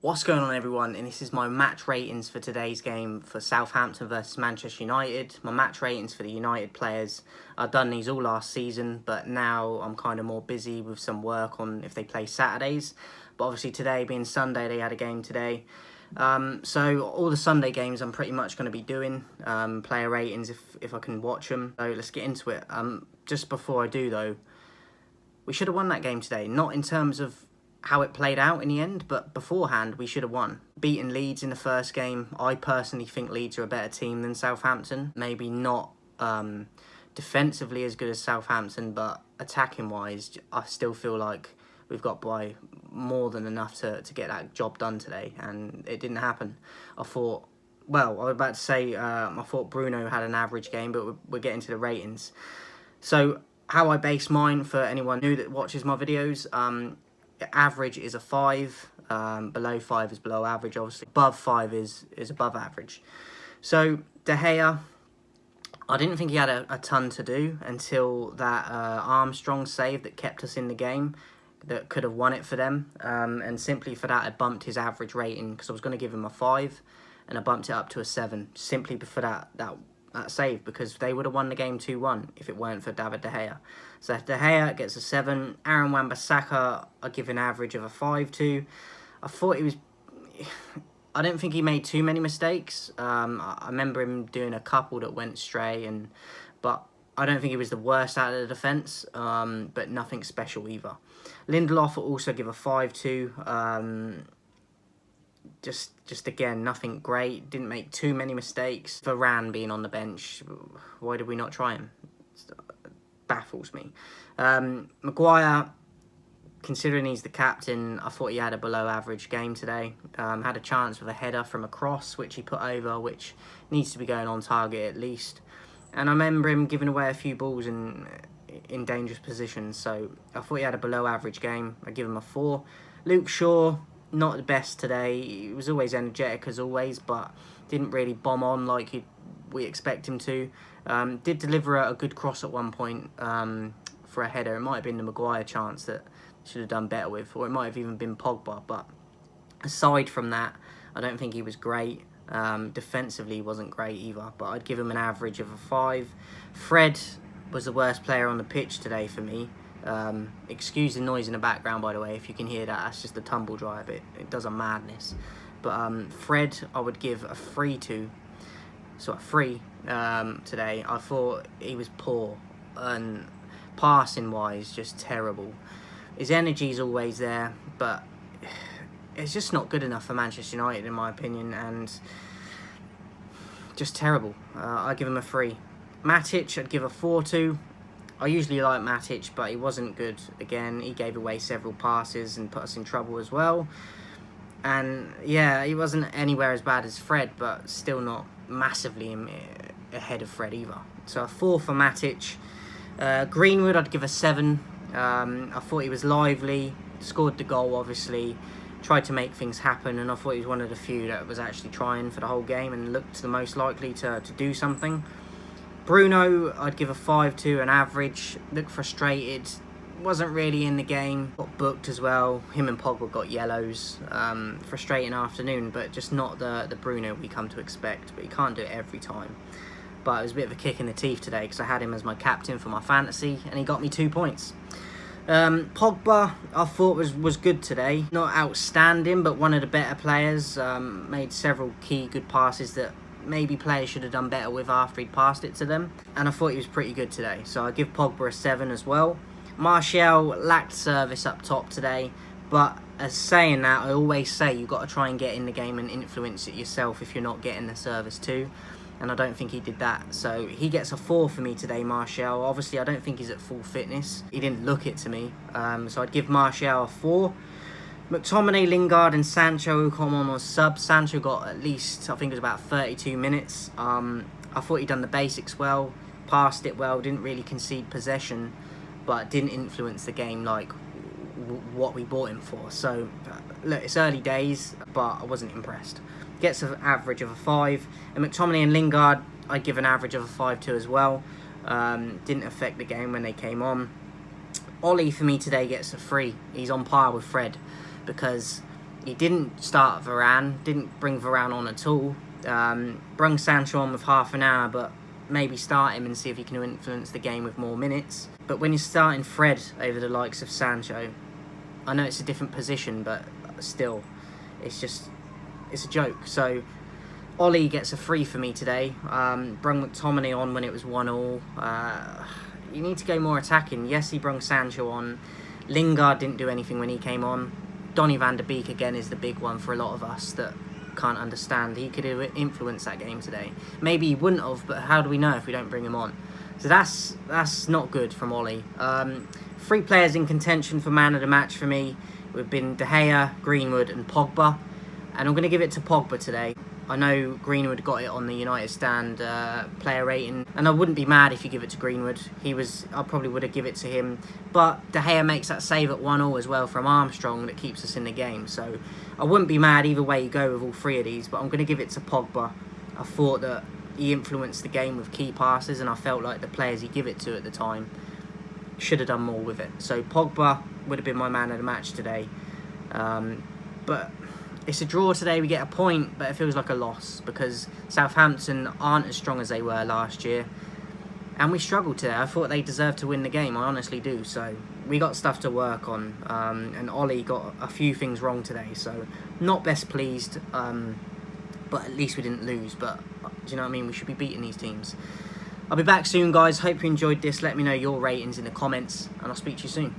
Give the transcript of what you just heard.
What's going on, everyone? And this is my match ratings for today's game for Southampton versus Manchester United. My match ratings for the United players. I've done these all last season, but now I'm kind of more busy with some work on if they play Saturdays. But obviously today being Sunday, they had a game today. So all the Sunday games I'm pretty much going to be doing player ratings if I can watch them. So let's get into it. Just before I do though, we should have won that game today. Not in terms of how it played out in the end, but beforehand we should have won. Beaten Leeds in the first game. I personally think Leeds are a better team than Southampton. Maybe not defensively as good as Southampton, but attacking wise I still feel like we've got by more than enough to get that job done today, and it didn't happen. I thought Bruno had an average game, but we're getting to the ratings. So how I base mine, for anyone new that watches my videos, average is a 5, below 5 is below average, obviously. Above 5 is above average. So De Gea, I didn't think he had a ton to do until that Armstrong save that kept us in the game, that could have won it for them. And simply for that, I bumped his average rating, because I was going to give him a 5, and I bumped it up to a 7, simply for that save, because they would have won the game 2-1 if it weren't for David De Gea. So De Gea gets a 7. Aaron Wan-Bissaka, I give an average of a 5 to. I thought he was... I don't think he made too many mistakes. I remember him doing a couple that went stray, but I don't think he was the worst out of the defence, but nothing special either. Lindelof will also give a 5 to. Just again, nothing great. Didn't make too many mistakes. Varane being on the bench, why did we not try him? Baffles me. Maguire, considering he's the captain, I thought he had a below average game today. Had a chance with a header from a cross, which he put over, which needs to be going on target at least. And I remember him giving away a few balls in dangerous positions, so I thought he had a below average game. I give him a 4. Luke Shaw, not the best today. He was always energetic as always, but didn't really bomb on like we expect him to. Did deliver a good cross at one point for a header. It might have been the Maguire chance that should have done better with, or it might have even been Pogba. But aside from that, I don't think he was great. Defensively, he wasn't great either, but I'd give him an average of a 5. Fred was the worst player on the pitch today for me. Excuse the noise in the background, by the way, if you can hear that. That's just the tumble dryer bit. It does a madness. But Fred, I would give a 3 to. So a 3 today. I thought he was poor, and passing wise, just terrible. His energy's always there, but it's just not good enough for Manchester United, in my opinion, and just terrible. I give him a 3. Matic, I'd give a 4 to. I usually like Matic, but he wasn't good again. He gave away several passes and put us in trouble as well. And yeah, he wasn't anywhere as bad as Fred, but still not massively ahead of Fred either. So a 4 for Matic. Greenwood, I'd give a 7. I thought he was lively, scored the goal obviously, tried to make things happen, and I thought he was one of the few that was actually trying for the whole game and looked the most likely to do something. Bruno, I'd give a 5 to, an average. Looked frustrated, wasn't really in the game, got booked as well. Him and Pogba got yellows. Frustrating afternoon, but just not the Bruno we come to expect. But you can't do it every time. But it was a bit of a kick in the teeth today, because I had him as my captain for my fantasy, and he got me 2 points. Pogba, I thought was good today. Not outstanding, but one of the better players. Made several key good passes that maybe players should have done better with after he'd passed it to them. And I thought he was pretty good today. So I give Pogba a 7 as well. Martial lacked service up top today. But as saying that, I always say you've got to try and get in the game and influence it yourself if you're not getting the service too. And I don't think he did that. So he gets a 4 for me today, Martial. Obviously, I don't think he's at full fitness. He didn't look it to me. So I'd give Martial a 4. McTominay, Lingard and Sancho who come on sub. Sancho got at least, I think it was about 32 minutes. I thought he'd done the basics well, passed it well, didn't really concede possession, but didn't influence the game like what we bought him for. So, look, it's early days, but I wasn't impressed. Gets an average of a 5. And McTominay and Lingard, I'd give an average of a 5 to as well. Didn't affect the game when they came on. Ollie, for me today, gets a 3. He's on par with Fred, because He didn't start Varane, didn't bring Varane on at all. Brung Sancho on with half an hour, but maybe start him and see if he can influence the game with more minutes. But when you're starting Fred over the likes of Sancho, I know it's a different position, but still, it's a joke. So Ollie gets a free for me today. Brung McTominay on when it was 1-1. You need to go more attacking. Yes, he brung Sancho on. Lingard didn't do anything when he came on. Donny van de Beek again is the big one for a lot of us that can't understand. He could have influenced that game today. Maybe he wouldn't have, but how do we know if we don't bring him on? So that's not good from Ollie. 3 players in contention for man of the match for me. We've been De Gea, Greenwood and Pogba. And I'm going to give it to Pogba today. I know Greenwood got it on the United Stand player rating, and I wouldn't be mad if you give it to Greenwood. I probably would have given it to him, but De Gea makes that save at 1-1 as well from Armstrong that keeps us in the game. So I wouldn't be mad either way you go with all 3 of these, but I'm going to give it to Pogba. I thought that he influenced the game with key passes, and I felt like the players he gave it to at the time should have done more with it. So Pogba would have been my man of the match today, but it's a draw today. We get a point, but it feels like a loss because Southampton aren't as strong as they were last year. And we struggled today. I thought they deserved to win the game. I honestly do. So we got stuff to work on. And Ollie got a few things wrong today. So not best pleased. But at least we didn't lose. But do you know what I mean? We should be beating these teams. I'll be back soon, guys. Hope you enjoyed this. Let me know your ratings in the comments. And I'll speak to you soon.